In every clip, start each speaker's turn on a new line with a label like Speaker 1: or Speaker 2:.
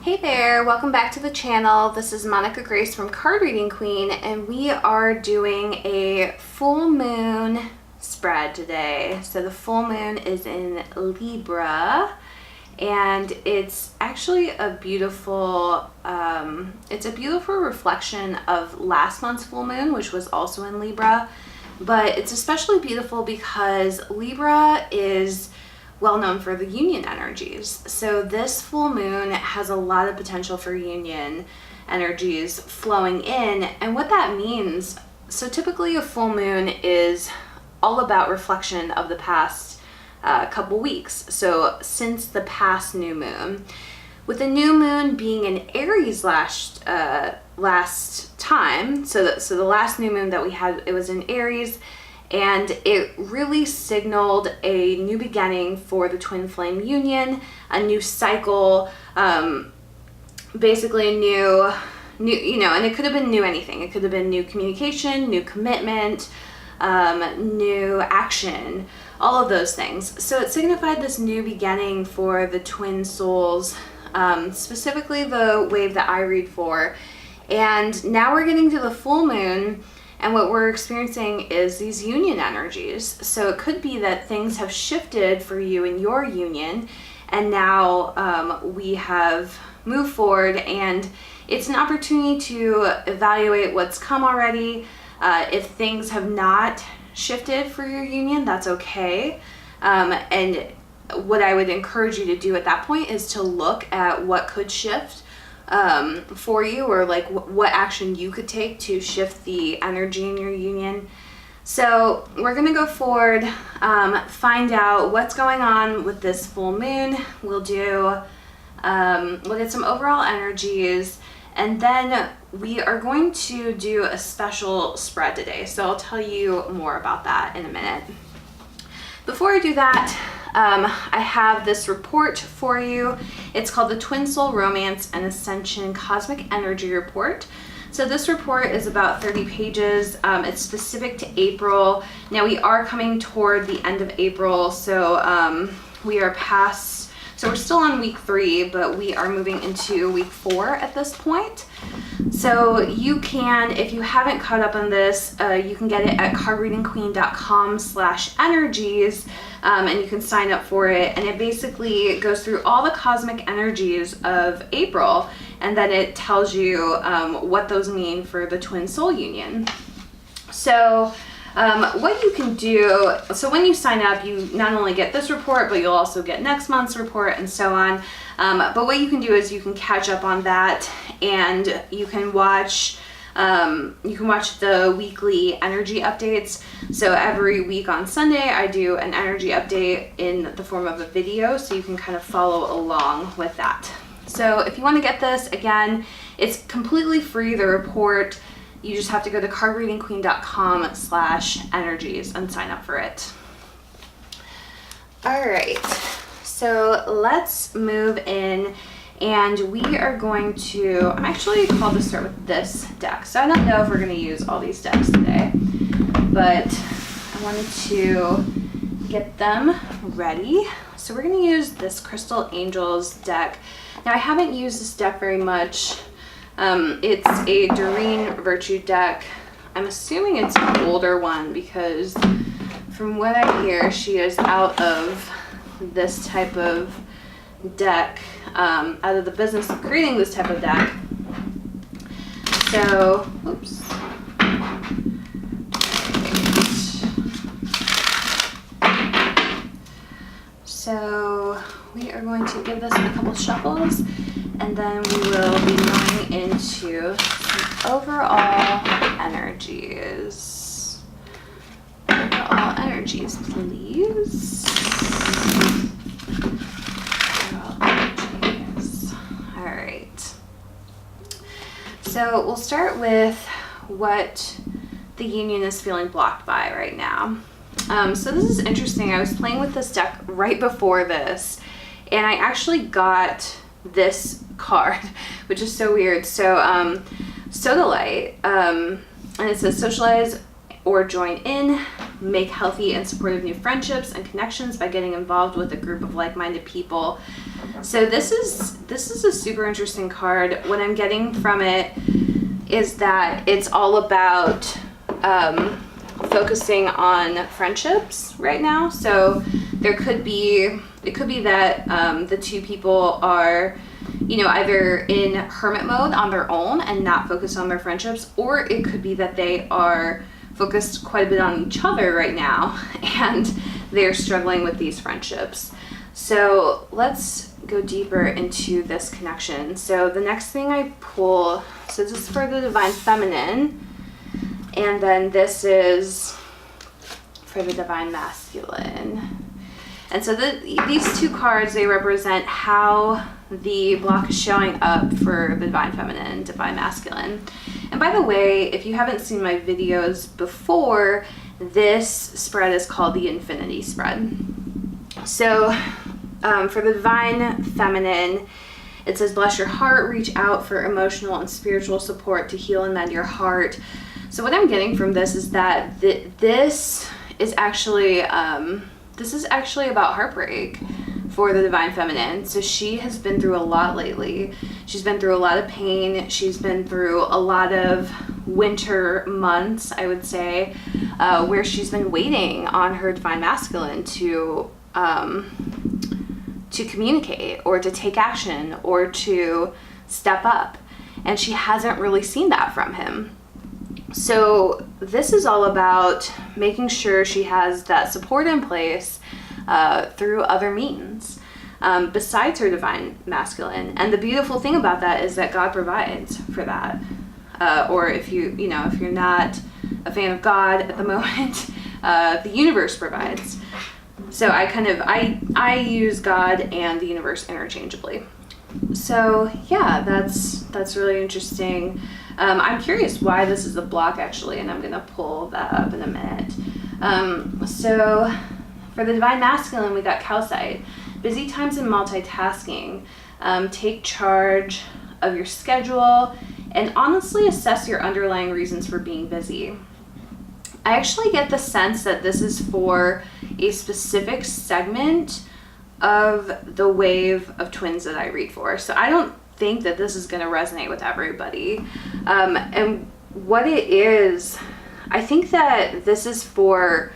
Speaker 1: Hey there, welcome back to the channel. This is Monica Grace from Card Reading Queen, and we are doing a full moon spread today. So the full moon is in Libra, and it's actually a beautiful reflection of last month's full moon, which was also in Libra. But it's especially beautiful because Libra is well known for the union energies. So this full moon has a lot of potential for union energies flowing in. And what that means, so typically a full moon is all about reflection of the past couple weeks. So since the past new moon, with the new moon being in Aries last time, so the last new moon that we had, it was in Aries, and it really signaled a new beginning for the twin flame union, a new cycle, basically a new, and it could have been new anything. It could have been new communication, new commitment, new action, all of those things. So it signified this new beginning for the twin souls, specifically the wave that I read for. And now we're getting to the full moon, and what we're experiencing is these union energies. So it could be that things have shifted for you in your union, and now we have moved forward, and it's an opportunity to evaluate what's come already. If things have not shifted for your union, that's okay. And what I would encourage you to do at that point is to look at what could shift for you, or like what action you could take to shift the energy in your union. So we're going to go forward, find out what's going on with this full moon. We'll get some overall energies, and then we are going to do a special spread today. So I'll tell you more about that in a minute. Before I do that, I have this report for you. It's called the Twin Soul Romance and Ascension Cosmic Energy Report. So this report is about 30 pages. It's specific to April. Now we are coming toward the end of April, so we are past, so we're still on week 3, but we are moving into week 4 at this point. So you can, if you haven't caught up on this, you can get it at cardreadingqueen.com/energies, and you can sign up for it. And it basically goes through all the cosmic energies of April, and then it tells you what those mean for the twin soul union. So what you can do, so when you sign up, you not only get this report, but you'll also get next month's report and so on. But what you can do is you can catch up on that, and you can watch the weekly energy updates. So every week on Sunday, I do an energy update in the form of a video, so you can kind of follow along with that. So if you want to get this, again, it's completely free, the report. You just have to go to cardreadingqueen.com/energies and sign up for it. All right, so let's move in, and we are going to, I'm actually called to start with this deck. So I don't know if we're going to use all these decks today, but I wanted to get them ready. So we're going to use this Crystal Angels deck. Now I haven't used this deck very much. It's a Doreen Virtue deck. I'm assuming it's an older one because from what I hear, she is out of this type of deck, out of the business of creating this type of deck. So, oops. So we are going to give this a couple shuffles, and then we will be going into some overall energies. Overall energies, please. Overall energies. All right. So we'll start with what the union is feeling blocked by right now. So this is interesting. I was playing with this deck right before this, and I actually got this card, which is so weird. So Sodalite, and it says socialize or join in make healthy and supportive new friendships and connections by getting involved with a group of like-minded people. So this is a super interesting card. What I'm getting from it is that it's all about focusing on friendships right now. So it could be that the two people are, you know, either in hermit mode on their own and not focused on their friendships, or it could be that they are focused quite a bit on each other right now and they're struggling with these friendships. So let's go deeper into this connection. So the next thing I pull, so this is for the Divine Feminine, and then this is for the Divine Masculine. And so these two cards, they represent how the block is showing up for the Divine Feminine and Divine Masculine. And by the way, if you haven't seen my videos before, this spread is called the Infinity Spread. So for the Divine Feminine, it says, bless your heart, reach out for emotional and spiritual support to heal and mend your heart. So what I'm getting from this is that this is actually about heartbreak for the Divine Feminine. So she has been through a lot lately. She's been through a lot of pain. She's been through a lot of winter months, I would say, where she's been waiting on her Divine Masculine to communicate or to take action or to step up. And she hasn't really seen that from him. So this is all about making sure she has that support in place through other means besides her Divine Masculine. And the beautiful thing about that is that God provides for that. Or if you're not a fan of God at the moment, the universe provides. So I use God and the universe interchangeably. So yeah, that's really interesting. I'm curious why this is a block actually, and I'm gonna pull that up in a minute. So for the Divine Masculine, we got Calcite. Busy times in multitasking. Take charge of your schedule and honestly assess your underlying reasons for being busy. I actually get the sense that this is for a specific segment of the wave of twins that I read for. So I don't think that this is going to resonate with everybody. And what it is, I think that this is for,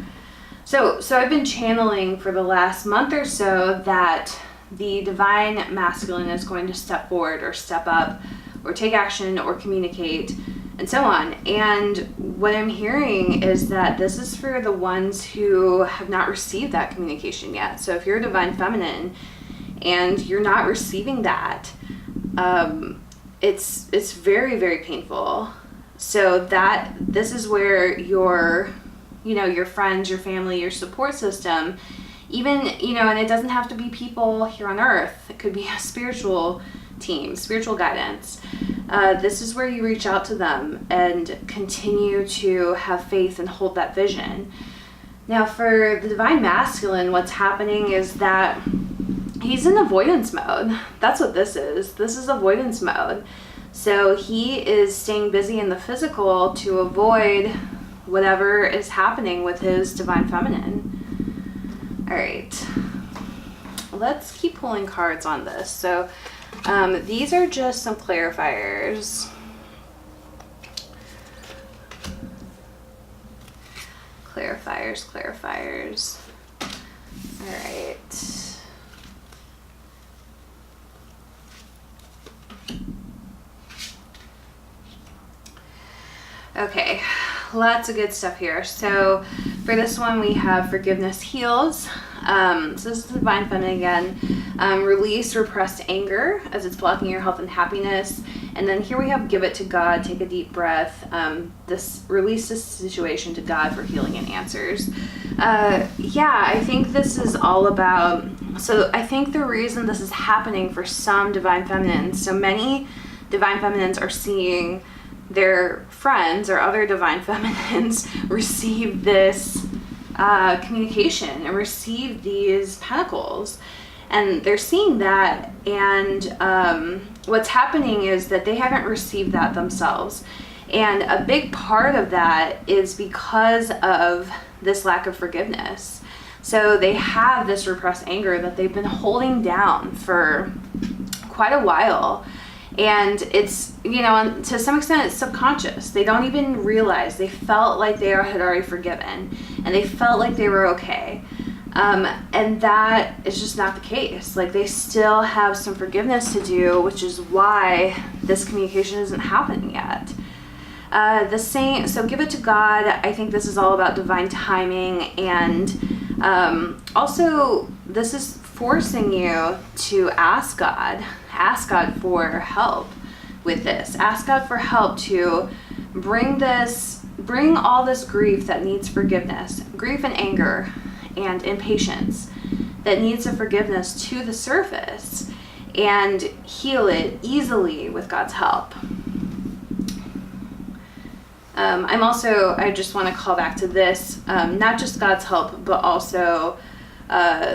Speaker 1: so I've been channeling for the last month or so that the Divine Masculine is going to step forward or step up or take action or communicate and so on. And what I'm hearing is that this is for the ones who have not received that communication yet. So if you're a Divine Feminine and you're not receiving that, it's very, very painful. So that this is where your friends, your family, your support system, even, and it doesn't have to be people here on earth. It could be a spiritual team, spiritual guidance. This is where you reach out to them and continue to have faith and hold that vision. Now for the Divine Masculine, what's happening is that he's in avoidance mode. That's what this is. This is avoidance mode. So he is staying busy in the physical to avoid whatever is happening with his Divine Feminine. All right, let's keep pulling cards on this. So these are just some clarifiers. Clarifiers. All right. Okay, lots of good stuff here. So for this one, we have forgiveness heals. So this is the Divine Feminine again. Release repressed anger as it's blocking your health and happiness. And then here we have give it to God, take a deep breath. Release this situation to God for healing and answers. Yeah, I think this is all about, so I think the reason this is happening for some Divine Feminines, so many Divine Feminines are seeing their friends or other Divine Feminines receive this communication and receive these pentacles, and they're seeing that, and what's happening is that they haven't received that themselves, And a big part of that is because of this lack of forgiveness. So they have this repressed anger that they've been holding down for quite a while. And it's, to some extent, it's subconscious. They don't even realize. They felt like they had already forgiven, and they felt like they were okay. And that is just not the case. Like, they still have some forgiveness to do, which is why this communication isn't happening yet. So give it to God. I think this is all about divine timing, and also this is forcing you to ask God for help with this. Ask God for help to bring all this grief that needs forgiveness, grief and anger and impatience that needs a forgiveness to the surface, and heal it easily with God's help. I just want to call back to this, not just God's help, but also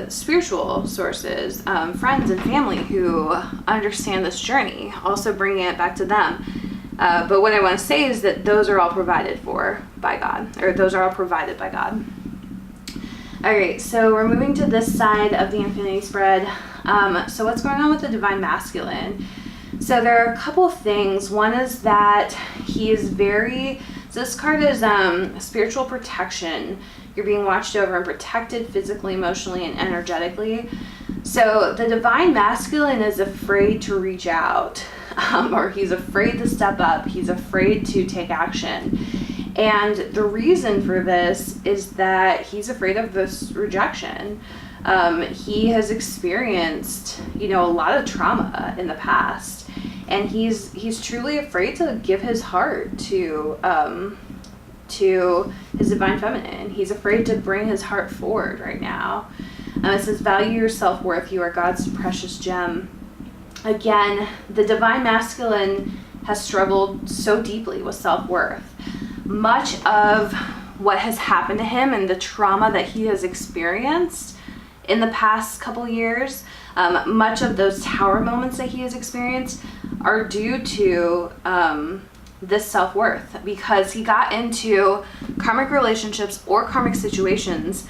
Speaker 1: spiritual sources, friends and family who understand this journey, also bringing it back to them. But what I want to say is that those are all provided for by God, or those are all provided by God. All right, so we're moving to this side of the infinity spread. So what's going on with the divine masculine? So there are a couple of things. One is that he is so this card is spiritual protection. You're being watched over and protected physically, emotionally, and energetically. So the divine masculine is afraid to reach out, or he's afraid to step up. He's afraid to take action. And the reason for this is that he's afraid of this rejection. He has experienced, a lot of trauma in the past, and he's truly afraid to give his heart to his divine feminine. He's afraid to bring his heart forward right now. It says, value your self-worth. You are God's precious gem. Again, the divine masculine has struggled so deeply with self-worth. Much of what has happened to him and the trauma that he has experienced in the past couple years, much of those tower moments that he has experienced are due to this self-worth, because he got into karmic relationships or karmic situations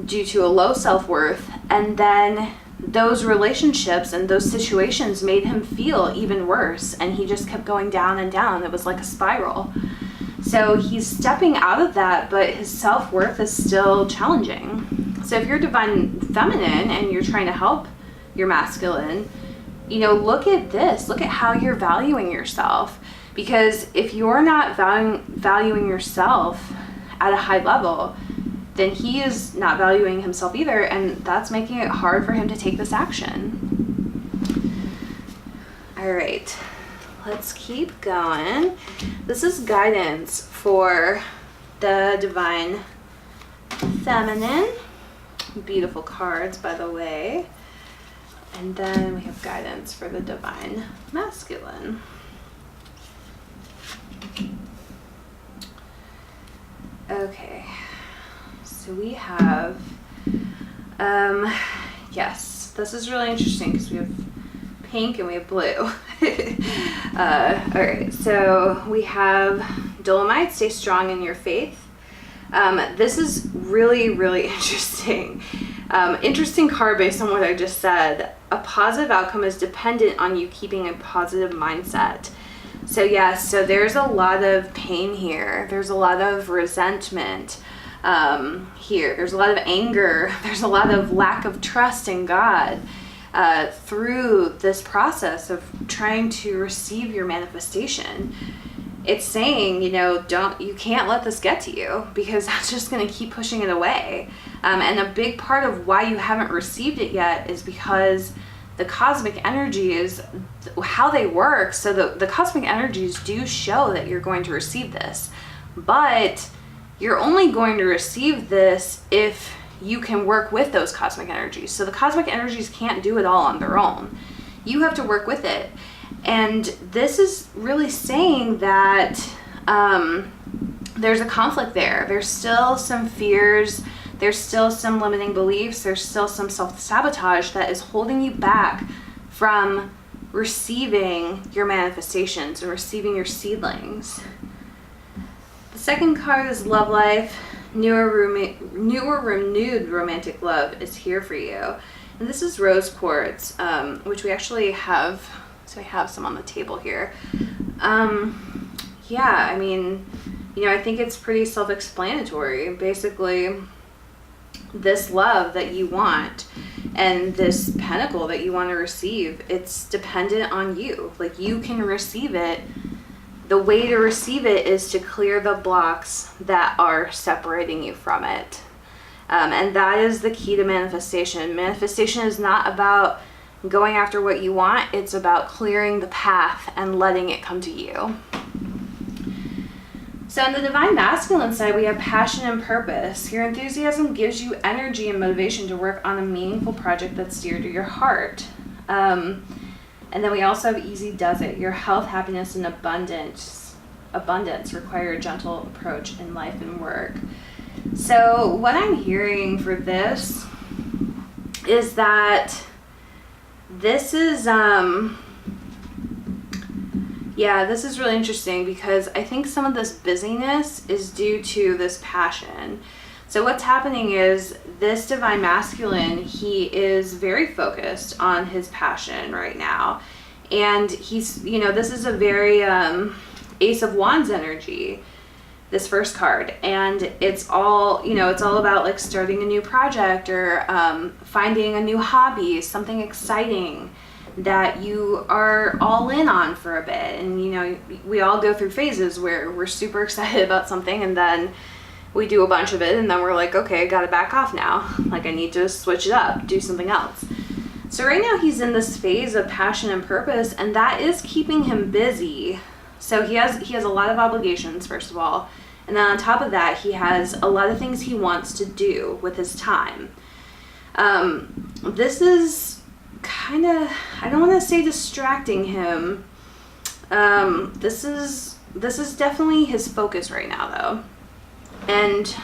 Speaker 1: due to a low self-worth, and then those relationships and those situations made him feel even worse, and he just kept going down and down. It was like a spiral. So he's stepping out of that, but his self-worth is still challenging. So if you're divine feminine and you're trying to help your masculine, look at this. Look at how you're valuing yourself. Because if you're not valuing yourself at a high level, then he is not valuing himself either, and that's making it hard for him to take this action. All right, let's keep going. This is guidance for the divine feminine. Beautiful cards, by the way. And then we have guidance for the divine masculine. Okay, so we have, yes, this is really interesting because we have pink and we have blue. All right, so we have Dolomite, stay strong in your faith. This is really, really interesting. Interesting card based on what I just said. A positive outcome is dependent on you keeping a positive mindset. So yes, so there's a lot of pain here. There's a lot of resentment here. There's a lot of anger. There's a lot of lack of trust in God through this process of trying to receive your manifestation. It's saying, you can't let this get to you, because that's just going to keep pushing it away. And a big part of why you haven't received it yet is because the cosmic energy is how they work. So the cosmic energies do show that you're going to receive this, but you're only going to receive this if you can work with those cosmic energies. So the cosmic energies can't do it all on their own. You have to work with it. And this is really saying that there's a conflict there. There's still some fears. There's still some limiting beliefs. There's still some self-sabotage that is holding you back from receiving your manifestations and receiving your seedlings. The second card is love life. Newer renewed romantic love is here for you. And this is rose quartz, which we actually have. So I have some on the table here. Yeah, I mean, you know, I think it's pretty self-explanatory. Basically, this love that you want and this pentacle that you want to receive, it's dependent on you. Like, you can receive it. The way to receive it is to clear the blocks that are separating you from it. And that is the key to manifestation. Manifestation is not about going after what you want. It's about clearing the path and letting it come to you. So on the divine masculine side, we have passion and purpose. Your enthusiasm gives you energy and motivation to work on a meaningful project that's dear to your heart. And then we also have easy does it. Your health, happiness, and abundance require a gentle approach in life and work. So what I'm hearing for this is that this is, this is really interesting, because I think some of this busyness is due to this passion. So what's happening is this divine masculine, he is very focused on his passion right now. And he's, you know, this is a very Ace of Wands energy, this first card. And it's all, you know, it's all about like starting a new project or finding a new hobby, something exciting that you are all in on for a bit. And, you know, we all go through phases where we're super excited about something and then we do a bunch of it and then we're like, okay, I gotta back off now. Like, I need to switch it up, do something else. So right now he's in this phase of passion and purpose, and that is keeping him busy. So he has a lot of obligations, first of all. And then on top of that, he has a lot of things he wants to do with his time. This is kind of, I don't want to say distracting him. This is definitely his focus right now, though. And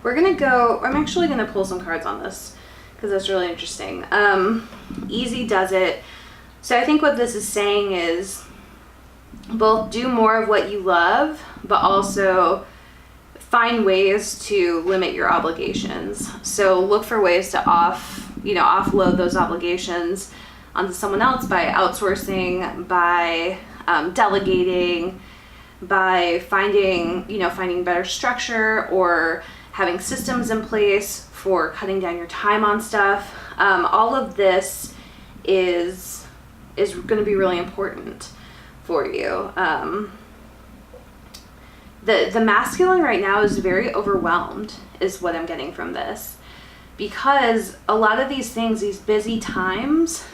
Speaker 1: we're going to go, I'm actually going to pull some cards on this because that's really interesting. Easy does it. So I think what this is saying is both do more of what you love, but also find ways to limit your obligations. So look for ways to offload those obligations onto someone else by outsourcing, by delegating, by finding better structure or having systems in place for cutting down your time on stuff. All of this is going to be really important for you. The masculine right now is very overwhelmed, is what I'm getting from this, because a lot of these things, these busy times,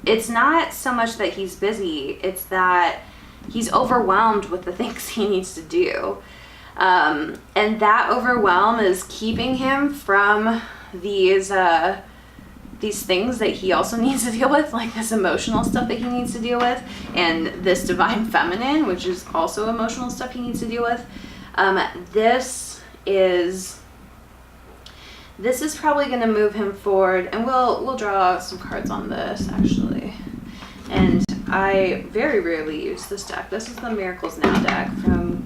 Speaker 1: it's not so much that he's busy, it's that he's overwhelmed with the things he needs to do. And that overwhelm is keeping him from these things that he also needs to deal with, like this emotional stuff that he needs to deal with, and this divine feminine, which is also emotional stuff he needs to deal with. This is probably going to move him forward, and we'll draw some cards on this actually. And I very rarely use this deck. This is the Miracles Now deck from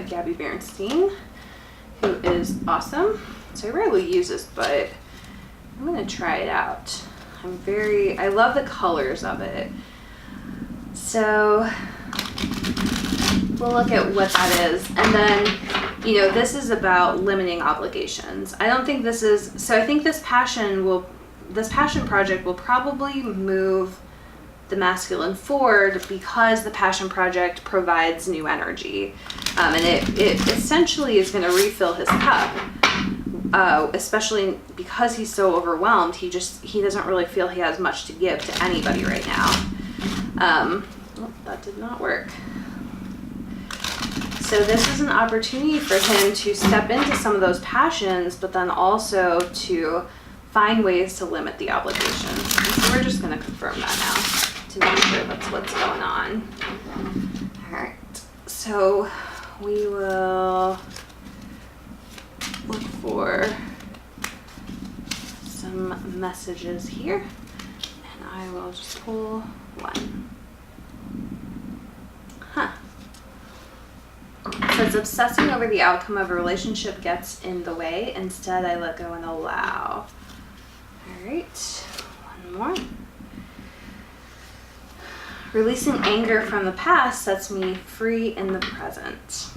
Speaker 1: Gabby Bernstein, who is awesome. So I rarely use this, but I'm going to try it out. I love the colors of it. So we'll look at what that is. And then, this is about limiting obligations. I don't think this is, so I think this passion project will probably move the masculine forward because the passion project provides new energy. And it essentially is going to refill his cup. Especially because he's so overwhelmed, he doesn't really feel he has much to give to anybody right now. That did not work. So this is an opportunity for him to step into some of those passions, but then also to find ways to limit the obligations. And so we're just going to confirm that now to make sure that's what's going on. All right. So we will look for some messages here, and I will just pull 1. Huh. So it's obsessing over the outcome of a relationship gets in the way. Instead, I let go and allow. All right, one more. Releasing anger from the past sets me free in the present.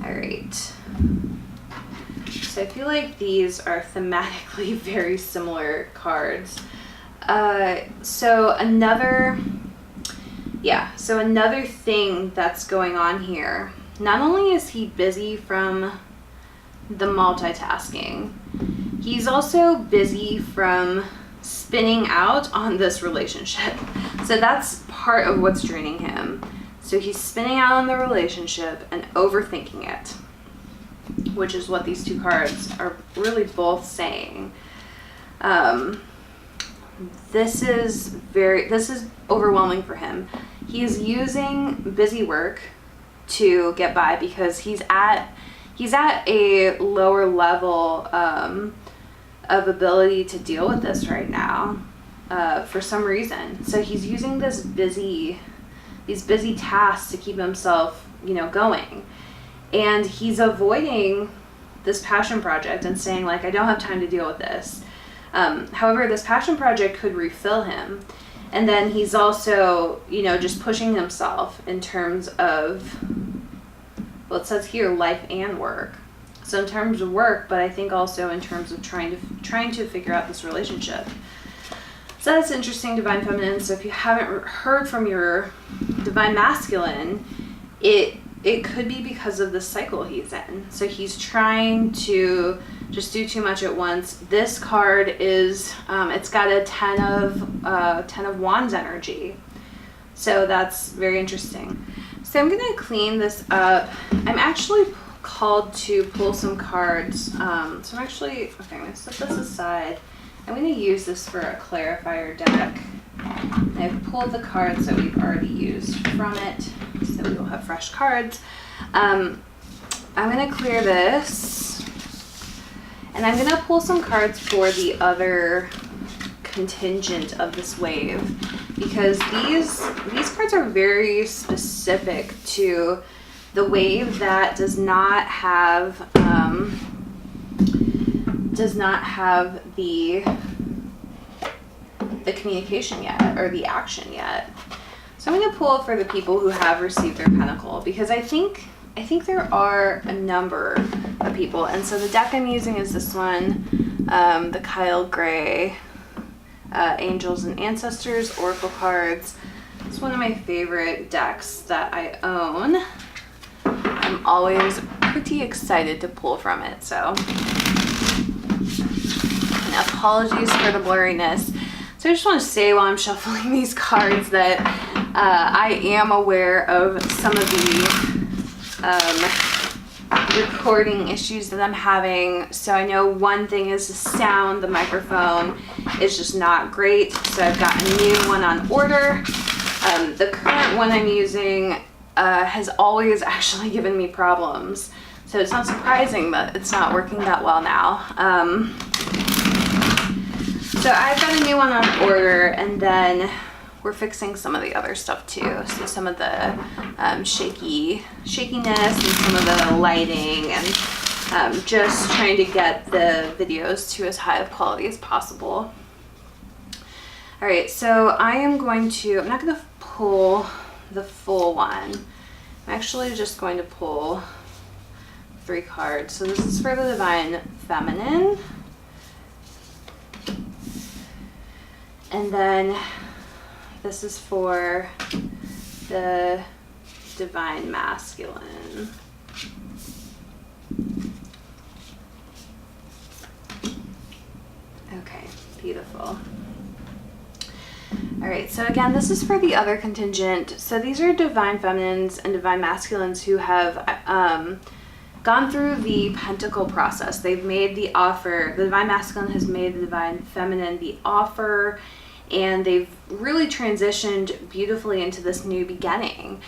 Speaker 1: All right. So I feel like these are thematically very similar cards. So another thing that's going on here, not only is he busy from the multitasking, he's also busy from spinning out on this relationship. So that's part of what's draining him. So he's spinning out on the relationship and overthinking it, which is what these two cards are really both saying. This is overwhelming for him. He's using busy work to get by because he's at a lower level of ability to deal with this right now for some reason. So he's using these busy tasks to keep himself, going. And he's avoiding this passion project and saying, like, I don't have time to deal with this. However, this passion project could refill him. And then he's also, just pushing himself in terms of, well, it says here, life and work. So in terms of work, but I think also in terms of trying to figure out this relationship. So that's interesting, Divine Feminine. So if you haven't heard from your Divine Masculine, it could be because of the cycle he's in. So he's trying to just do too much at once. This card is, it's got a 10 of Wands energy. So that's very interesting. So I'm going to clean this up. I'm actually called to pull some cards. So I'm going to set this aside. I'm going to use this for a clarifier deck. I've pulled the cards that we've already used from it, so we will have fresh cards. I'm going to clear this, and I'm going to pull some cards for the other contingent of this wave, because these cards are very specific to the wave that does not have the communication yet, or the action yet. So I'm going to pull for the people who have received their pentacle, because I think there are a number of people. And so the deck I'm using is this one, the Kyle Gray Angels and Ancestors Oracle cards. It's one of my favorite decks that I own. I'm always pretty excited to pull from it. So, and apologies for the blurriness. So I just want to say while I'm shuffling these cards that I am aware of some of the recording issues that I'm having. So I know one thing is the sound, the microphone is just not great. So I've got a new one on order. The current one I'm using has always actually given me problems. So it's not surprising that it's not working that well now. So I've got a new one on order, and then we're fixing some of the other stuff too. So some of the shakiness and some of the lighting, and just trying to get the videos to as high of quality as possible. All right, so I'm not going to pull the full one. I'm actually just going to pull 3 cards. So this is for the Divine Feminine. And then this is for the Divine Masculine. Okay, beautiful. All right, so again, this is for the other contingent. So these are Divine Feminines and Divine Masculines who have gone through the Pentacle process. They've made the offer. The Divine Masculine has made the Divine Feminine the offer, and they've really transitioned beautifully into this new beginning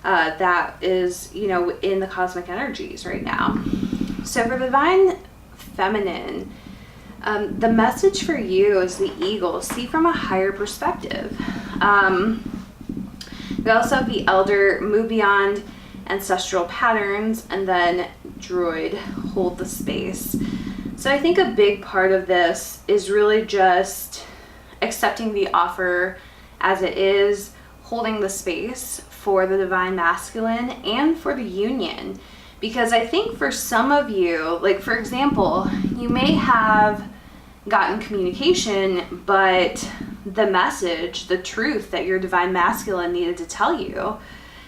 Speaker 1: that is, in the cosmic energies right now. So for the Divine Feminine, The message for you is the eagle. See from a higher perspective. We also have the elder, move beyond ancestral patterns, and then druid, hold the space. So I think a big part of this is really just accepting the offer as it is, holding the space for the divine masculine and for the union. Because I think for some of you, like for example, you may have gotten communication, but the message, the truth that your divine masculine needed to tell you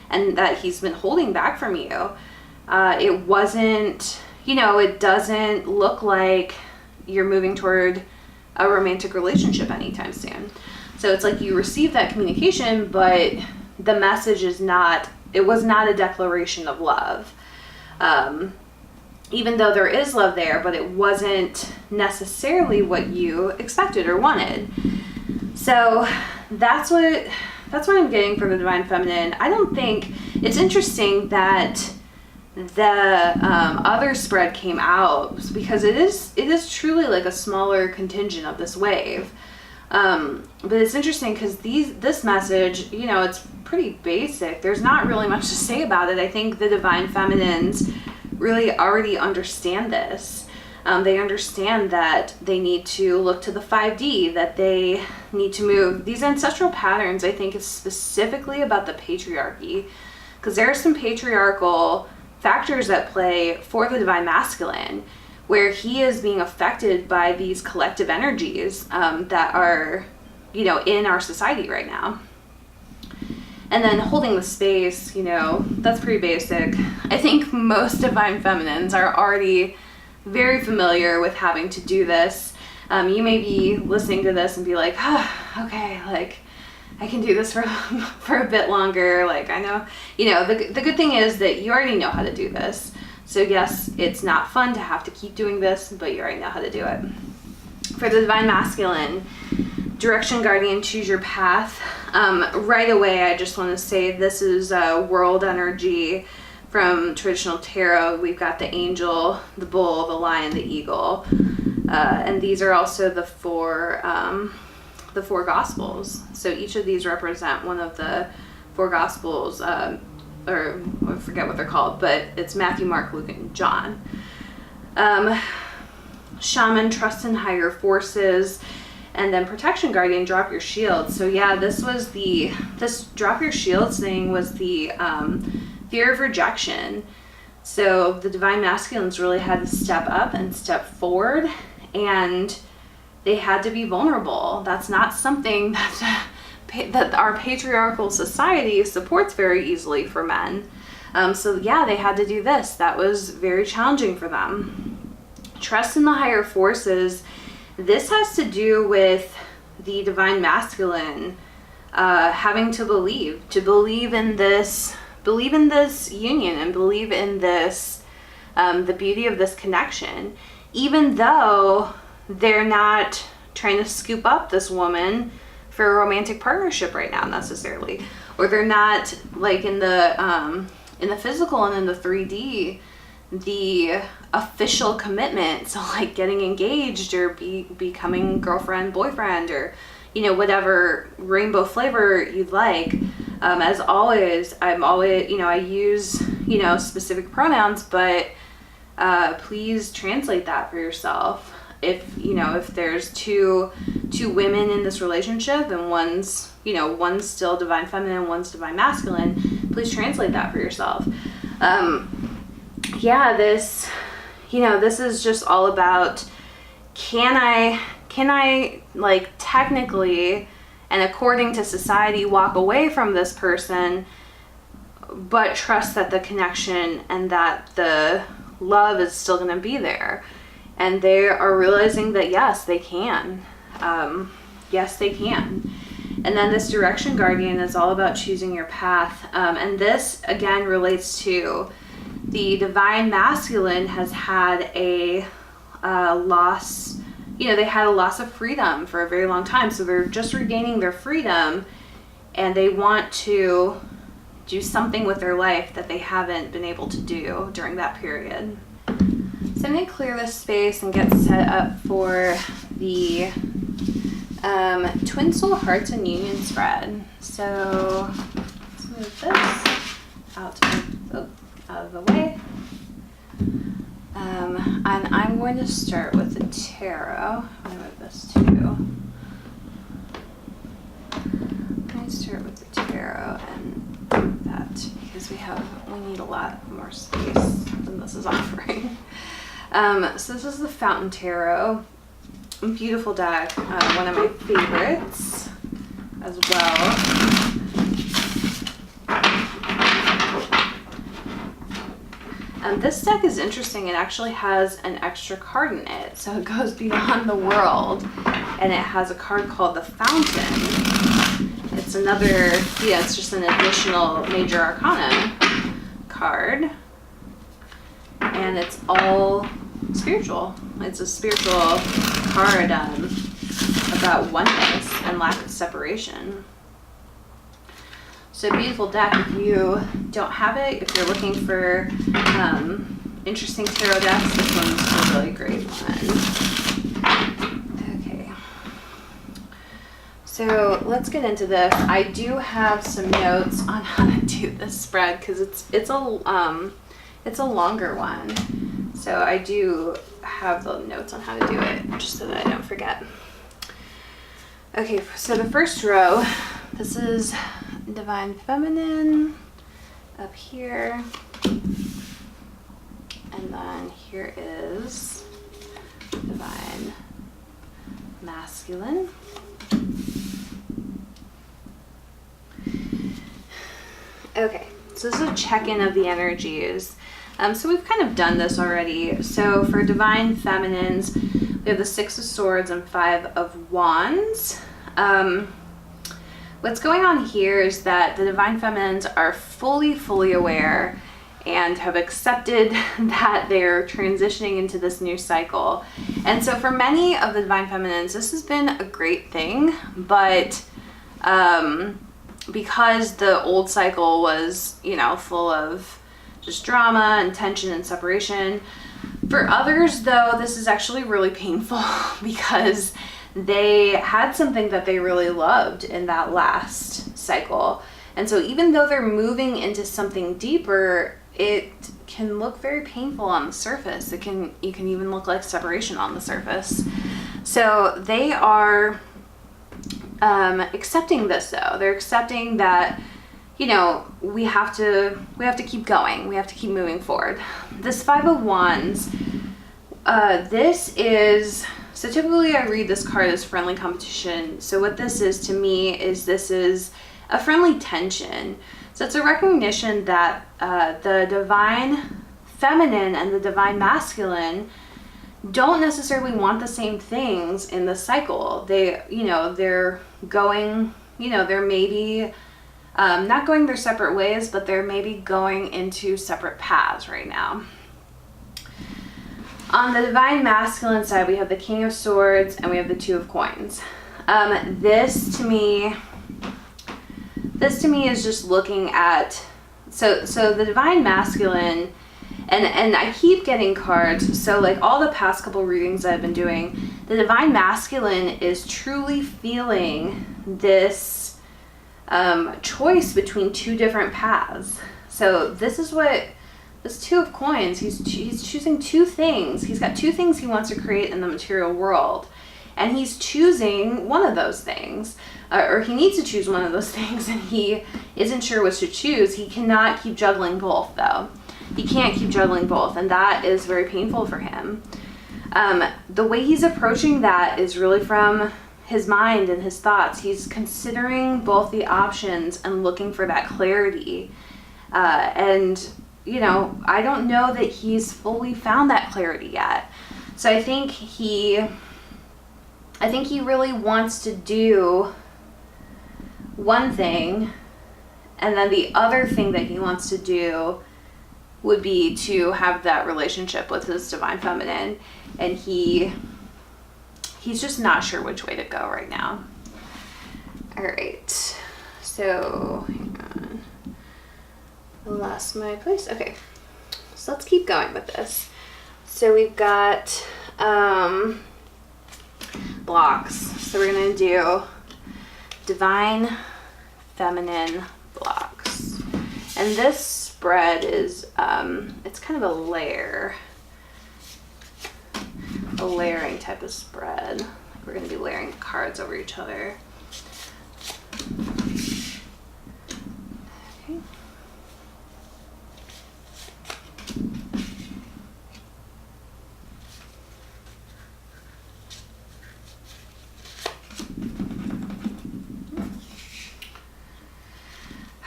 Speaker 1: and that he's been holding back from you, it wasn't, it doesn't look like you're moving toward a romantic relationship anytime soon. So it's like you received that communication, but the message is not, it was not a declaration of love. Even though there is love there, but it wasn't necessarily what you expected or wanted. So that's what I'm getting from the divine feminine. I don't think, it's interesting that the other spread came out, because it is truly like a smaller contingent of this wave. But it's interesting because this message, it's pretty basic. There's not really much to say about it. I think the divine feminines really already understand this. They understand that they need to look to the 5D, that they need to move. These ancestral patterns, I think, is specifically about the patriarchy, because there are some patriarchal factors at play for the divine masculine, where he is being affected by these collective energies that are, in our society right now. And then holding the space, that's pretty basic. I think most divine feminines are already very familiar with having to do this. You may be listening to this and be like, okay, like I can do this for a bit longer. Like I know, the good thing is that you already know how to do this. So yes, it's not fun to have to keep doing this, but you already know how to do it. For the divine masculine, direction, guardian, choose your path. Right away, I just want to say this is world energy from traditional tarot. We've got the angel, the bull, the lion, the eagle, and these are also the four gospels. So each of these represent one of the four gospels, or I forget what they're called, but it's Matthew, Mark, Luke, and John. Shaman, trust in higher forces. And then protection, guardian, drop your shield. So yeah, this drop your shields thing was the fear of rejection. So the divine masculines really had to step up and step forward, and they had to be vulnerable. That's not something that our patriarchal society supports very easily for men. So yeah, they had to do this. That was very challenging for them. Trust in the higher forces. This has to do with the divine masculine having to believe in this union, and believe in this, the beauty of this connection, even though they're not trying to scoop up this woman for a romantic partnership right now necessarily, or they're not like in the physical and in the 3D, the official commitment, so like getting engaged or becoming girlfriend, boyfriend, or whatever rainbow flavor you'd like. As always, I use specific pronouns, but please translate that for yourself. If there's two women in this relationship and one's still divine feminine, one's divine masculine, please translate that for yourself. This is just all about, can I like technically and according to society walk away from this person, but trust that the connection and that the love is still going to be there. And they are realizing that yes, they can. Yes, they can. And then this direction, guardian, is all about choosing your path. And this again relates to the divine masculine has had a loss. They had a loss of freedom for a very long time. So they're just regaining their freedom, and they want to do something with their life that they haven't been able to do during that period. So I'm going to clear this space and get set up for the Twin Soul Hearts and Union spread. So let's move this out of the way. And I'm going to start with the tarot. I'm going to move this too. I'm going to start with the tarot and that because we need a lot more space than this is offering. So this is the Fountain Tarot. Beautiful deck, one of my favorites as well. This deck is interesting. It actually has an extra card in it. So it goes beyond the world and it has a card called the Fountain. It's another, it's just an additional major arcana card. And it's all spiritual. It's a spiritual card about oneness and lack of separation. So beautiful deck. If you don't have it, if you're looking for interesting tarot decks, this one's a really great one. Okay. So let's get into this. I do have some notes on how to do this spread because it's a longer one. So I do have the notes on how to do it just so that I don't forget. Okay, so the first row, this is Divine Feminine up here. And then here is Divine Masculine. Okay, so this is a check-in of the energies. So we've kind of done this already. So for Divine Feminines, we have the Six of Swords and Five of Wands. What's going on here is that the Divine Feminines are fully aware and have accepted that they're transitioning into this new cycle. And so for many of the Divine Feminines, this has been a great thing, but because the old cycle was, full of just drama and tension and separation, for others though, this is actually really painful because they had something that they really loved in that last cycle. And so even though they're moving into something deeper, it can look very painful on the surface. You can even look like separation on the surface. So they are accepting this though. They're accepting that, we have to keep going. We have to keep moving forward. This Five of Wands, so typically I read this card as friendly competition. So what this is to me is this is a friendly tension. So it's a recognition that the Divine Feminine and the Divine Masculine don't necessarily want the same things in the cycle. They're going, they're maybe not going their separate ways, but they're maybe going into separate paths right now. On the Divine Masculine side, we have the King of Swords and we have the Two of Coins. This to me is just looking at, so the Divine Masculine, and I keep getting cards, so like all the past couple readings I've been doing, the Divine Masculine is truly feeling this choice between two different paths. So this is what this Two of Coins, he's choosing two things. He's got two things he wants to create in the material world, and he's choosing one of those things, or he needs to choose one of those things, and he isn't sure which to choose. He cannot keep juggling both though. He can't keep juggling both, and that is very painful for him. The way he's approaching that is really from his mind and his thoughts. He's considering both the options and looking for that clarity. I don't know that he's fully found that clarity yet. So I think he really wants to do one thing, and then the other thing that he wants to do would be to have that relationship with his Divine Feminine, and he's just not sure which way to go right now. All right, so hang on. I lost my place. Okay, so let's keep going with this. So we've got blocks. So we're going to do Divine Feminine blocks. And this spread is, it's kind of a layering type of spread. We're going to be layering the cards over each other. Okay.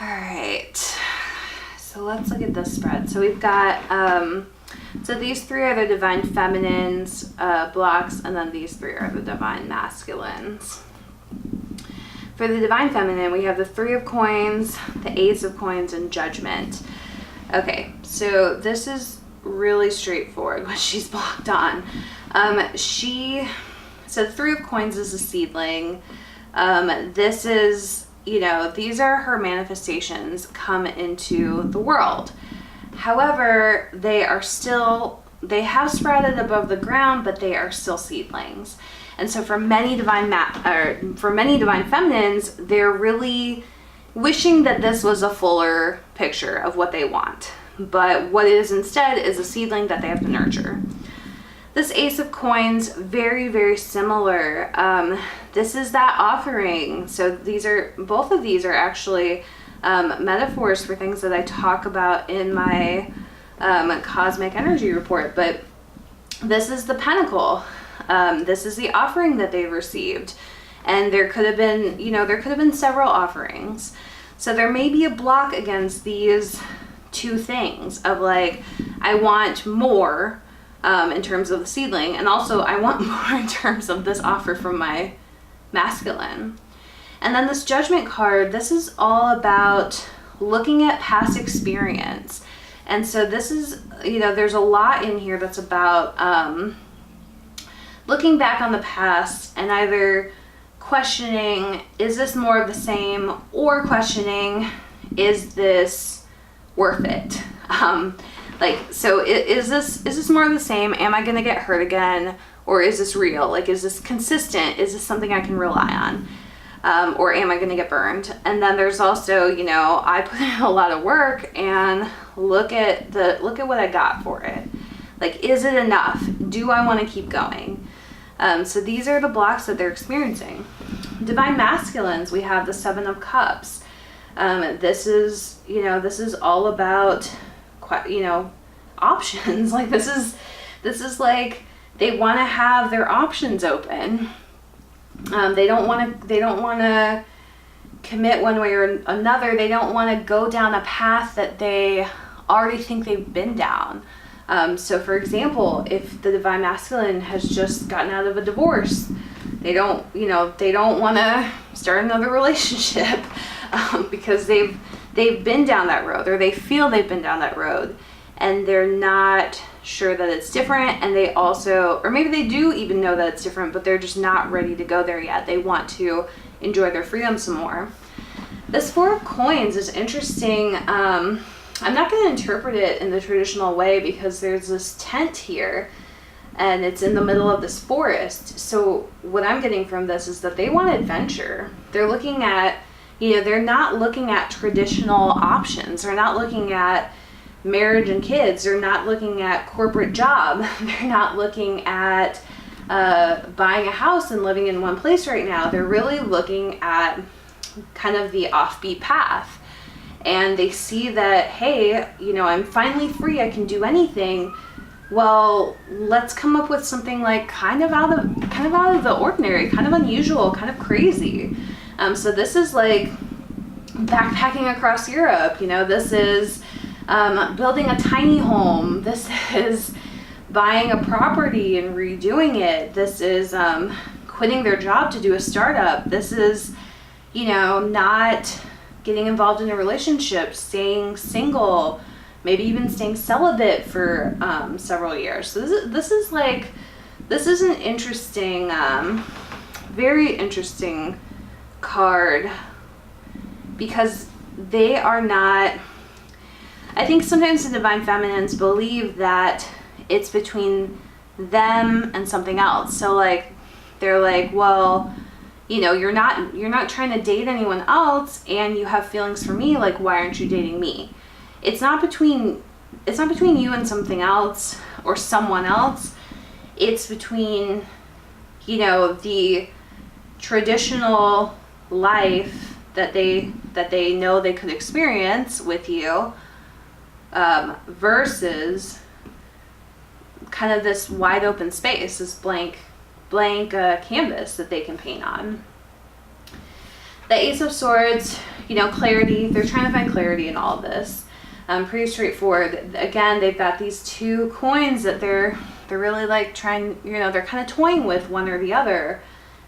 Speaker 1: All right, so let's look at this spread. So we've got, so these three are the Divine Feminines blocks, and then these three are the Divine Masculines. For the Divine Feminine, we have the Three of Coins, the Ace of Coins, and Judgment. Okay, so this is really straightforward what she's blocked on. So the Three of Coins is a seedling. This is, you know, these are her manifestations come into the world. However, they have sprouted above the ground, but they are still seedlings. And so for many divine feminines, they're really wishing that this was a fuller picture of what they want. But what it is instead is a seedling that they have to nurture. This Ace of Coins, very, very similar. This is that offering. So both of these are actually metaphors for things that I talk about in my cosmic energy report. But this is the Pentacle. This is the offering that they've received. And there could have been several offerings. So there may be a block against these two things of like, I want more in terms of the seedling, and also I want more in terms of this offer from my masculine. And then this Judgment card, this is all about looking at past experience. And so this is, there's a lot in here that's about looking back on the past and either questioning, is this more of the same, or questioning, is this worth it? Is this more of the same? Am I going to get hurt again? Or is this real? Like, is this consistent? Is this something I can rely on? Or am I going to get burned? And then there's also, I put in a lot of work and look at what I got for it. Like, is it enough? Do I want to keep going? So these are the blocks that they're experiencing. Divine Masculines, we have the Seven of Cups. This is all about, options. Like, this is like, they want to have their options open. They don't want to commit one way or another. They don't want to go down a path that they already think they've been down. So for example, if the Divine Masculine has just gotten out of a divorce, they don't want to start another relationship because they've been down that road, or they feel they've been down that road, and they're not sure that it's different. And they also, or maybe they do even know that it's different, but they're just not ready to go there yet. They want to enjoy their freedom some more. This Four of Coins is interesting. I'm not going to interpret it in the traditional way because there's this tent here and it's in the middle of this forest. So what I'm getting from this is that they want adventure. They're looking at, they're not looking at traditional options. They're not looking at marriage and kids. They're not looking at corporate job. They're not looking at buying a house and living in one place right now. They're really looking at kind of the offbeat path. And they see that, hey, I'm finally free. I can do anything. Well, let's come up with something like kind of out of the ordinary, kind of unusual, kind of crazy. So this is like backpacking across Europe. This is building a tiny home. This is buying a property and redoing it. This is quitting their job to do a startup. This is, not getting involved in a relationship, staying single, maybe even staying celibate for several years. So this is an interesting, very interesting card, because they are not, I think sometimes the Divine Feminines believe that it's between them and something else. So like, they're like, well, you know, you're not trying to date anyone else and you have feelings for me, like why aren't you dating me? It's not between you and something else or someone else. It's between, you know, the traditional life that they know they could experience with you, versus kind of this wide open space, this blank canvas that they can paint on. The Ace of Swords, you know, clarity. They're trying to find clarity in all of this. Pretty straightforward. Again, they've got these two coins that they're really like trying, you know, they're kind of toying with one or the other,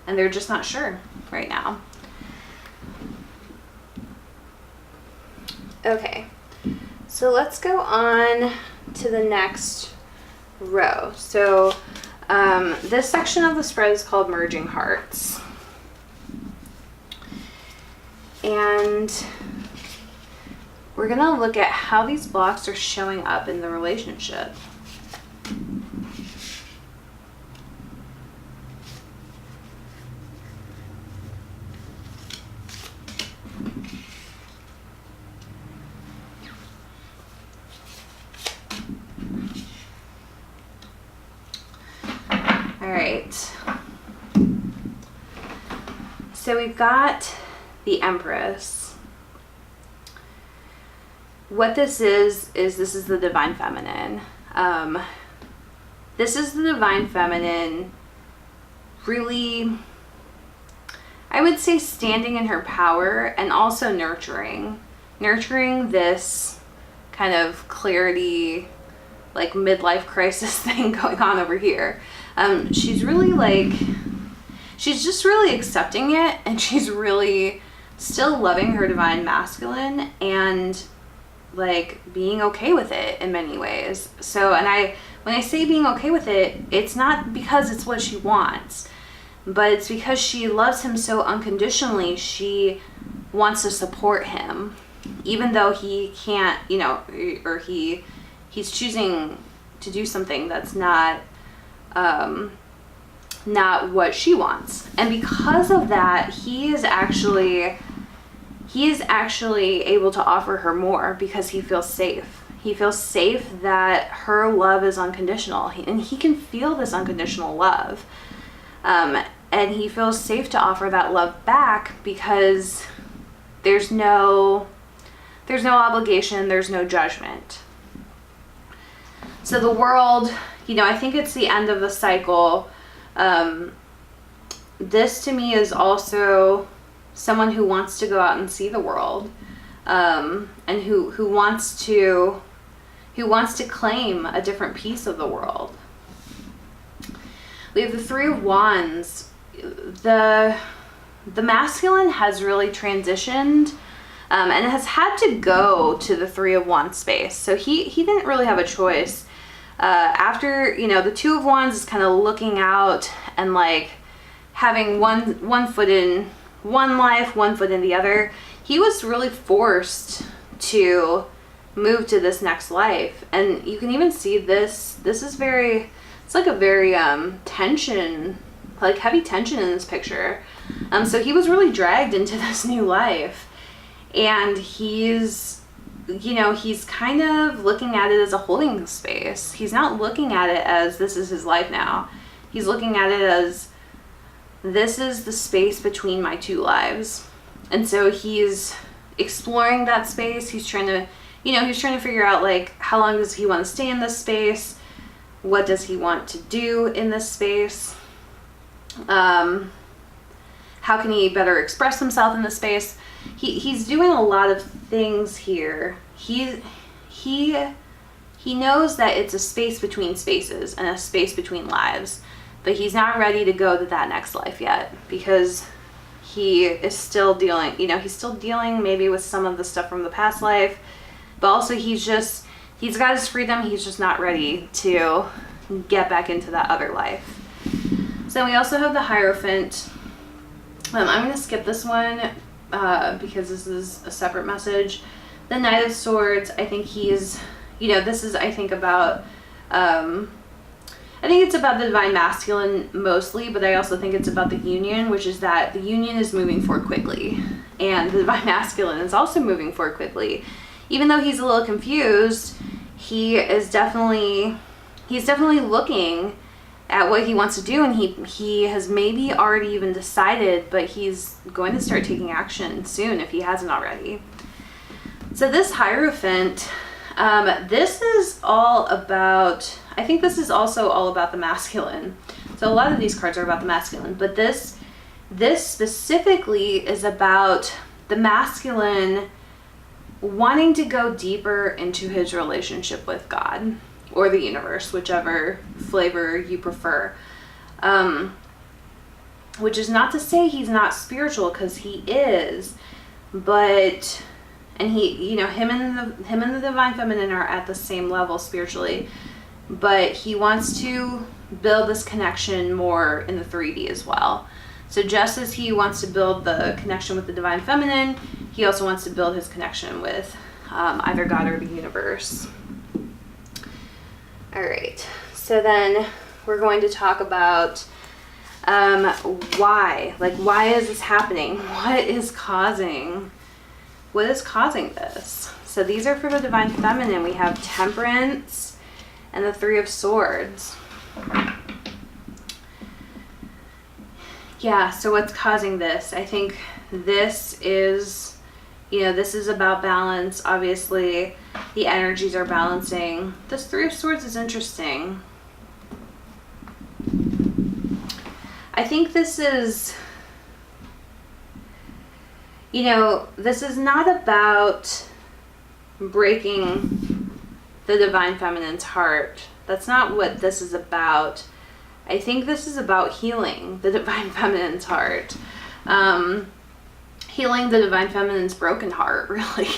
Speaker 1: and they're just not sure right now. Okay, so let's go on to the next row. So this section of the spread is called Merging Hearts. And we're going to look at how these blocks are showing up in the relationship. All right. So we've got the Empress. What this is this is the Divine Feminine. This is the Divine Feminine really, I would say, standing in her power and also nurturing this kind of clarity, like midlife crisis thing going on over here. She's really like, she's just really accepting it, and she's really still loving her divine masculine and like being okay with it in many ways. So, and when I say being okay with it, it's not because it's what she wants, but it's because she loves him so unconditionally. She wants to support him, even though he can't, you know, or he's choosing to do something that's not what she wants. And because of that, he is actually able to offer her more because he feels safe. He feels safe that her love is unconditional, and he can feel this unconditional love. And he feels safe to offer that love back because there's no obligation, there's no judgment. So the World, you know, I think it's the end of the cycle. This to me is also someone who wants to go out and see the world, and who wants to claim a different piece of the world. We have the Three of Wands. The masculine has really transitioned, and has had to go to the Three of Wands space. So he didn't really have a choice. After, you know, the Two of Wands is kind of looking out and like having one foot in one life, one foot in the other. He was really forced to move to this next life. And you can even see this is it's like a very tension, like heavy tension in this picture. So he was really dragged into this new life, and he's kind of looking at it as a holding space. He's not looking at it as this is his life now. He's looking at it as this is the space between my two lives. And so he's exploring that space. He's trying to figure out, like, how long does he want to stay in this space? What does he want to do in this space? How can he better express himself in this space? He's doing a lot of things here. He knows that it's a space between spaces and a space between lives, but he's not ready to go to that next life yet because he is still dealing, he's still dealing maybe with some of the stuff from the past life, but also he's got his freedom. He's just not ready to get back into that other life. So we also have the Hierophant. I'm going to skip this one because this is a separate message. The Knight of Swords, I think this is, I think, about I think it's about the divine masculine mostly, but I also think it's about the union, which is that the union is moving forward quickly, and the divine masculine is also moving forward quickly. Even though he's a little confused, he's definitely looking at what he wants to do, and he has maybe already even decided, but he's going to start taking action soon if he hasn't already. So this Hierophant, this is all about, I think this is also all about the masculine. So a lot of these cards are about the masculine, but this specifically is about the masculine wanting to go deeper into his relationship with God or the universe, whichever flavor you prefer. Which is not to say he's not spiritual, because he is, but, and he, you know, him and the divine feminine are at the same level spiritually, but he wants to build this connection more in the 3D as well. So just as he wants to build the connection with the divine feminine, he also wants to build his connection with either God or the universe. All right, so then we're going to talk about why. Like, why is this happening? What is causing this? So these are for the divine feminine. We have Temperance and the Three of Swords. Yeah, so what's causing this? I think this is, you know, this is about balance. Obviously, the energies are balancing. This Three of Swords is interesting. I think this is, you know, this is not about breaking the divine feminine's heart. That's not what this is about. I think this is about healing the divine feminine's heart. Healing the divine feminine's broken heart, really.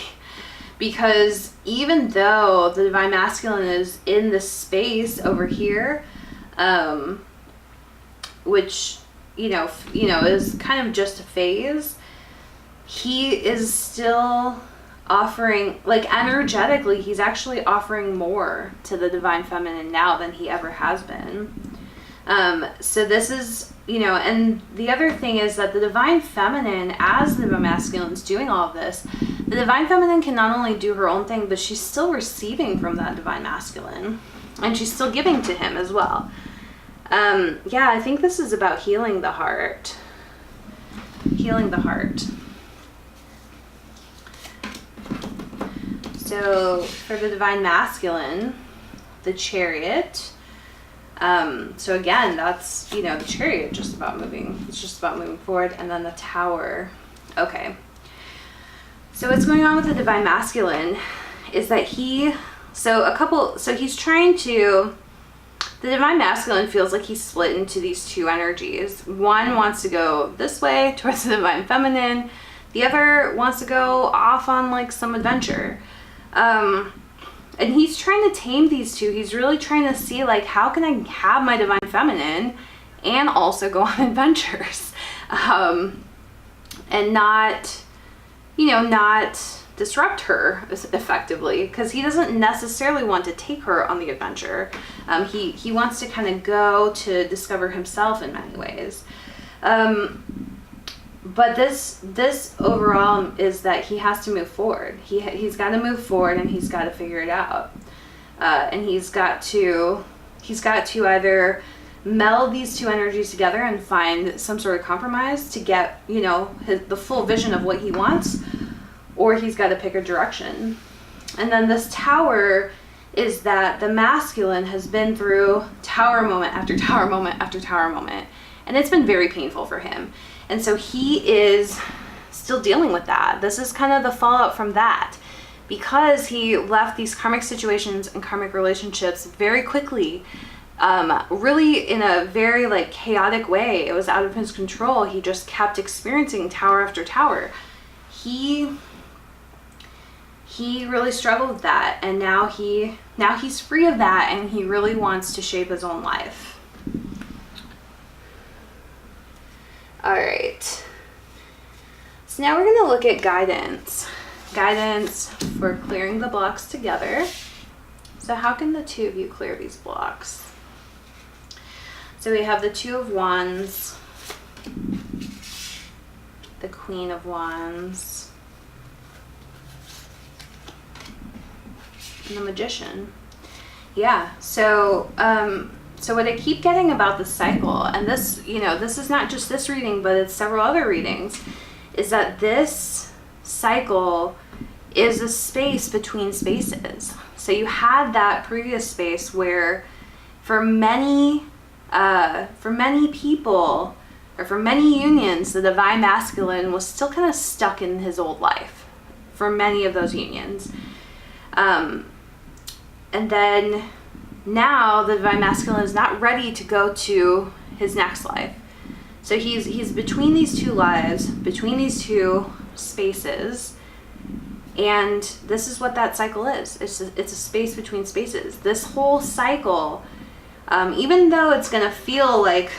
Speaker 1: Because even though the divine masculine is in this space over here, which, you know, is kind of just a phase, he is still offering, like, energetically, he's actually offering more to the divine feminine now than he ever has been. So this is, you know, and the other thing is that the divine feminine, as the divine masculine is doing all of this, the divine feminine can not only do her own thing, but she's still receiving from that divine masculine, and she's still giving to him as well. Yeah, I think this is about healing the heart. Healing the heart. So for the divine masculine, the Chariot. So again, that's, you know, the Chariot just about moving. It's just about moving forward. And then the Tower. Okay. So what's going on with the divine masculine is that he's trying to, the divine masculine feels like he's split into these two energies. One wants to go this way towards the divine feminine. The other wants to go off on, like, some adventure. And he's trying to tame these two. He's really trying to see, like, how can I have my divine feminine and also go on adventures? And not, you know, not disrupt her effectively, because he doesn't necessarily want to take her on the adventure. He wants to kind of go to discover himself in many ways. But this overall is that he has to move forward. He's got to move forward, and he's got to figure it out. And he's got to either meld these two energies together and find some sort of compromise to get, you know, the full vision of what he wants, or he's got to pick a direction. And then this Tower is that the masculine has been through tower moment after tower moment after tower moment, and it's been very painful for him. And so he is still dealing with that. This is kind of the fallout from that, because he left these karmic situations and karmic relationships very quickly, really in a very, like, chaotic way. It was out of his control. He just kept experiencing tower after tower. He really struggled with that, and now he's free of that, and he really wants to shape his own life. All right, so now we're going to look at guidance for clearing the blocks together. So how can the two of you clear these blocks? So we have the Two of Wands, the Queen of Wands, and the Magician. Yeah, so so what I keep getting about the cycle, and this, you know, this is not just this reading, but it's several other readings, is that this cycle is a space between spaces. So you had that previous space where for many people, or for many unions, the divine masculine was still kind of stuck in his old life for many of those unions. And then now the divine masculine is not ready to go to his next life. So he's between these two lives, between these two spaces. And this is what that cycle is. It's a space between spaces. This whole cycle, even though it's going to feel like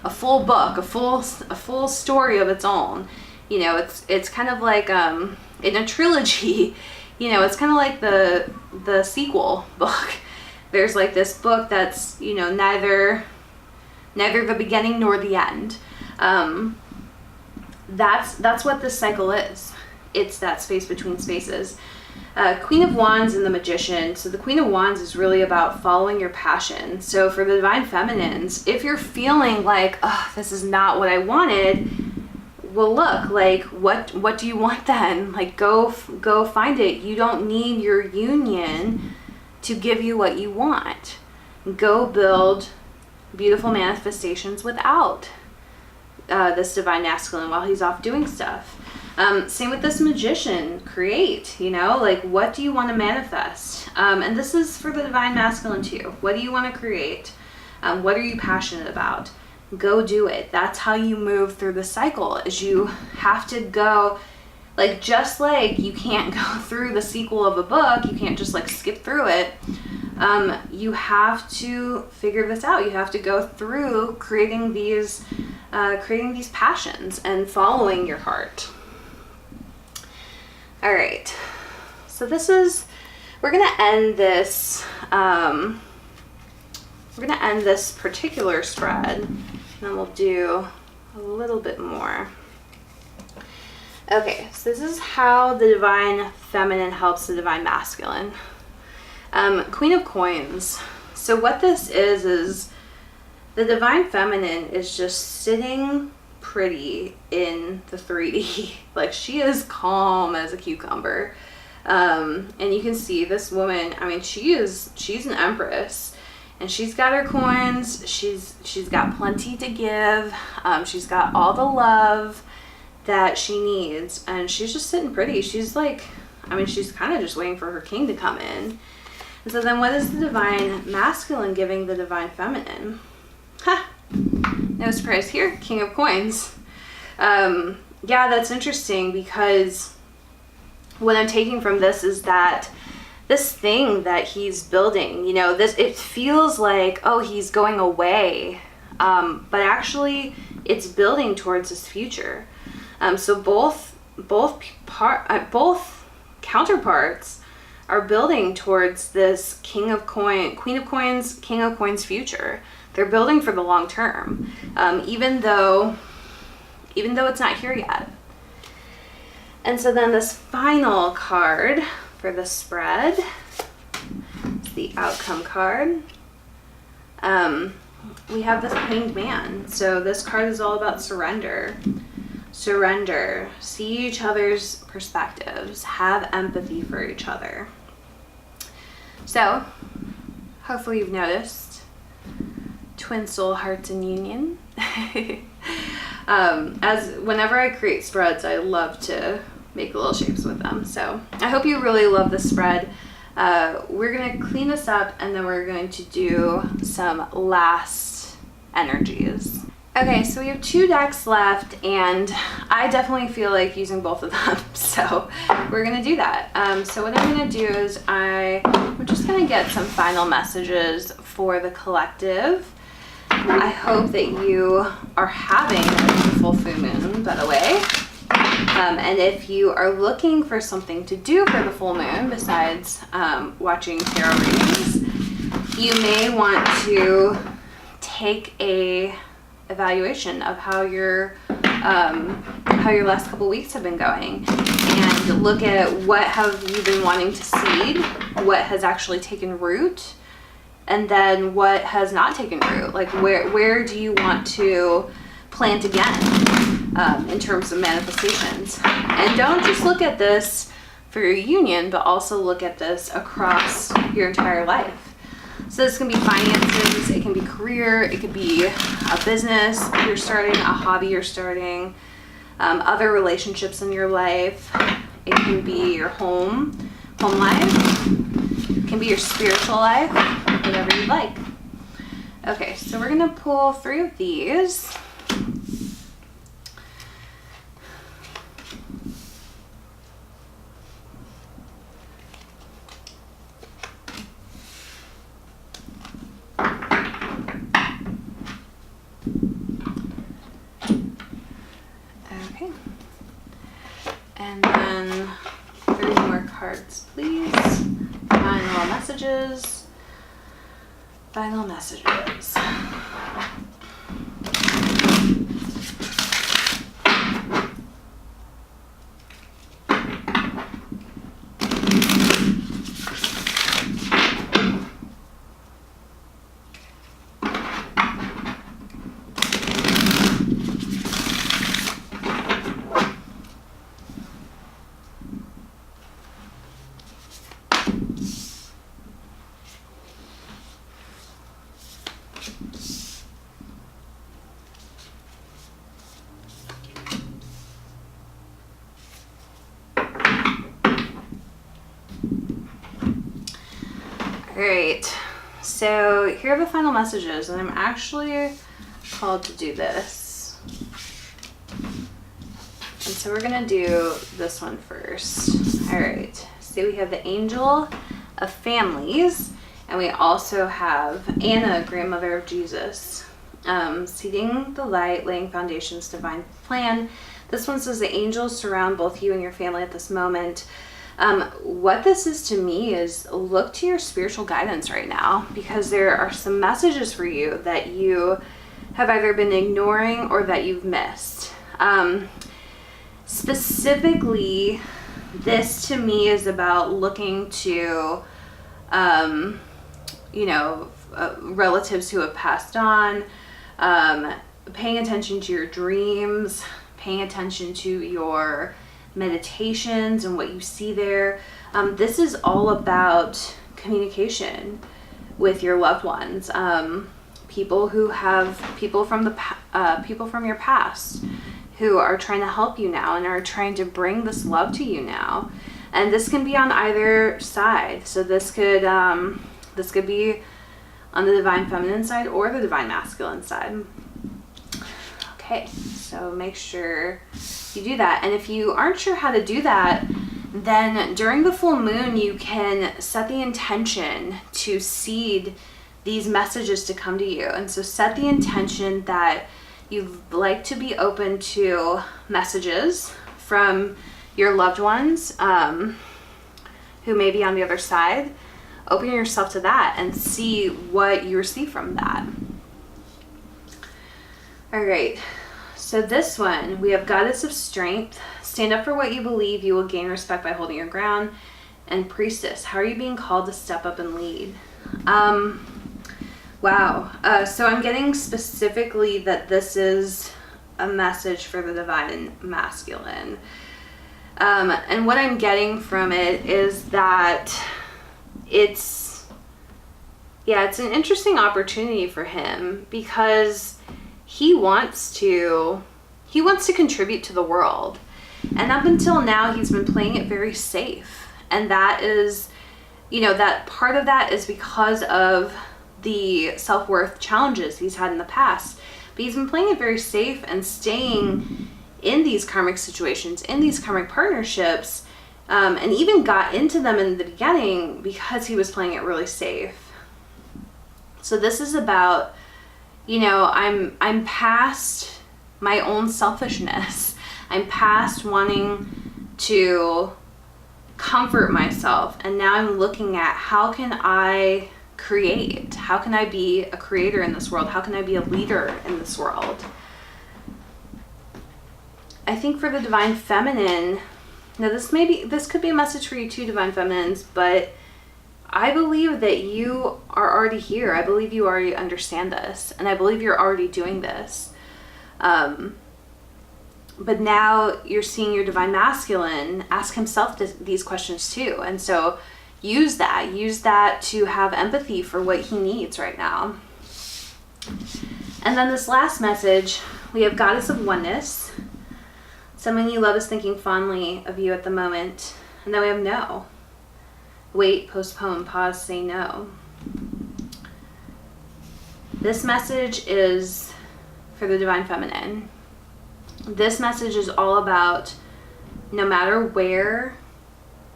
Speaker 1: a full book, a full story of its own, you know, it's kind of like in a trilogy, you know, it's kind of like the sequel book. There's like this book that's, you know, neither the beginning nor the end. That's what this cycle is. It's that space between spaces. Queen of Wands and the Magician. So the Queen of Wands is really about following your passion. So for the divine feminines, if you're feeling like, oh, this is not what I wanted, well, look, like, what do you want then? Like, go find it. You don't need your union to give you what you want. Go build beautiful manifestations without this divine masculine while he's off doing stuff. Same with this Magician. Create, you know, like, what do you want to manifest? And this is for the divine masculine too. What do you want to create? What are you passionate about? Go do it. That's how you move through the cycle, is you have to go, like, just like you can't go through the sequel of a book, you can't just like skip through it. You have to figure this out. You have to go through creating these passions and following your heart. All right, so we're gonna end this particular spread, and then we'll do a little bit more. Okay, so this is how the divine feminine helps the divine masculine. Queen of Coins. So what this is the divine feminine is just sitting pretty in the 3D. Like, she is calm as a cucumber. And you can see this woman, I mean, she's an empress, and she's got her coins. She's got plenty to give. She's got all the love that she needs, and she's just sitting pretty. She's like, I mean, she's kind of just waiting for her king to come in. And so then what is the divine masculine giving the divine feminine? Ha! No surprise here, King of Coins. Yeah, that's interesting, because what I'm taking from this is that this thing that he's building, you know, it feels like, oh, he's going away, but actually it's building towards his future. So both counterparts are building towards this Queen of Coins, King of Coins future. They're building for the long term, even though it's not here yet. And so then this final card for the spread is the outcome card. We have this Hanged Man. So this card is all about surrender. Surrender. See each other's perspectives. Have empathy for each other. So, hopefully you've noticed twin soul hearts in union. As whenever I create spreads, I love to make little shapes with them. So I hope you really love this spread. We're going to clean this up, and then we're going to do some last energies. Okay, so we have 2 decks left, and I definitely feel like using both of them, so we're going to do that. So what I'm going to do is we're just going to get some final messages for the collective. I hope that you are having a beautiful full moon, by the way. And if you are looking for something to do for the full moon besides watching tarot readings, you may want to take a evaluation of how your last couple weeks have been going, and look at what have you been wanting to seed, what has actually taken root, and then what has not taken root. Like where do you want to plant again in terms of manifestations? And don't just look at this for your union, but also look at this across your entire life. So this can be finances, it can be career, it could be a business you're starting, a hobby you're starting, other relationships in your life. It can be your home life. It can be your spiritual life, whatever you like. Okay, so we're gonna pull 3 of these. Okay. And then 3 more cards, please. Final messages. Final messages. Alright, so here are the final messages, and I'm actually called to do this. And so we're going to do this one first. Alright, so we have the Angel of Families, and we also have Anna, Grandmother of Jesus. Seeding the light, laying foundations, divine plan. This one says the angels surround both you and your family at this moment. What this is to me is look to your spiritual guidance right now, because there are some messages for you that you have either been ignoring or that you've missed. Specifically, this to me is about looking to, relatives who have passed on, paying attention to your dreams, paying attention to your meditations and what you see there. This is all about communication with your loved ones, people from your past who are trying to help you now and are trying to bring this love to you now. And this can be on either side. So this could be on the divine feminine side or the divine masculine side. Okay, so make sure you do that. And if you aren't sure how to do that, then during the full moon, you can set the intention to seed these messages to come to you. And so set the intention that you'd like to be open to messages from your loved ones who may be on the other side. Open yourself to that and see what you receive from that. All right. So this one, we have Goddess of Strength. Stand up for what you believe. You will gain respect by holding your ground. And Priestess, how are you being called to step up and lead? Wow. So I'm getting specifically that this is a message for the divine masculine. And what I'm getting from it is that it's an interesting opportunity for him, because he wants to contribute to the world. And up until now, he's been playing it very safe. And that is, that part of that is because of the self-worth challenges he's had in the past. But he's been playing it very safe and staying in these karmic situations, in these karmic partnerships, and even got into them in the beginning because he was playing it really safe. So this is about, I'm past my own selfishness. I'm past wanting to comfort myself, and now I'm looking at how can I create? How can I be a creator in this world? How can I be a leader in this world? I think for the Divine Feminine, now this could be a message for you too, Divine Feminines, but I believe that you are already here. I believe you already understand this, and I believe you're already doing this. But now you're seeing your Divine Masculine ask himself these questions too. And so use that to have empathy for what he needs right now. And then this last message, we have Goddess of Oneness. Someone you love is thinking fondly of you at the moment. And then we have no. Wait, postpone, pause, say no. This message is for the Divine Feminine. This message is all about no matter where,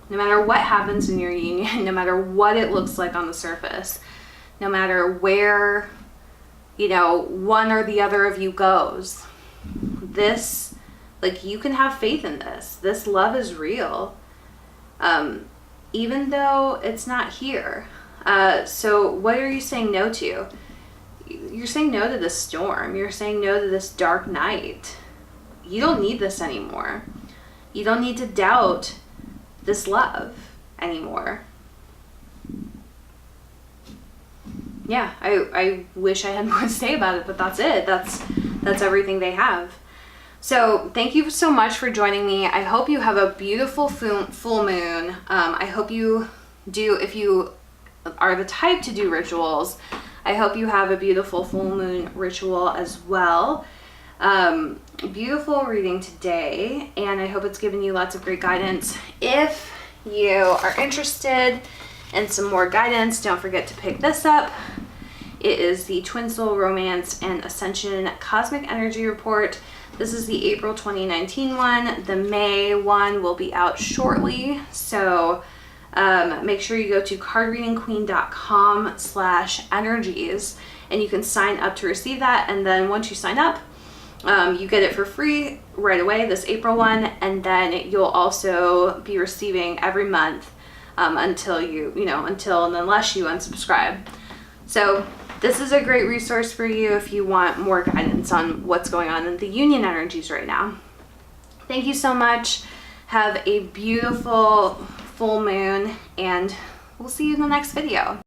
Speaker 1: no matter what happens in your union, no matter what it looks like on the surface, no matter where, one or the other of you goes, this, you can have faith in this. This love is real, even though it's not here. So what are you saying no to? You're saying no to this storm. You're saying no to this dark night. You don't need this anymore. You don't need to doubt this love anymore. Yeah, I wish I had more to say about it, but that's it. That's everything they have. So thank you so much for joining me. I hope you have a beautiful full moon. I hope you do, if you are the type to do rituals, I hope you have a beautiful full moon ritual as well. Beautiful reading today, and I hope it's given you lots of great guidance. If you are interested in some more guidance, don't forget to pick this up. It is the Twin Soul Romance and Ascension Cosmic Energy Report. This is the April 2019 one. The May one will be out shortly, so make sure you go to cardreadingqueen.com/energies and you can sign up to receive that. And then once you sign up, you get it for free right away, this April one, and then you'll also be receiving every month until until and unless you unsubscribe. So this is a great resource for you if you want more guidance on what's going on in the union energies right now. Thank you so much. Have a beautiful full moon, and we'll see you in the next video.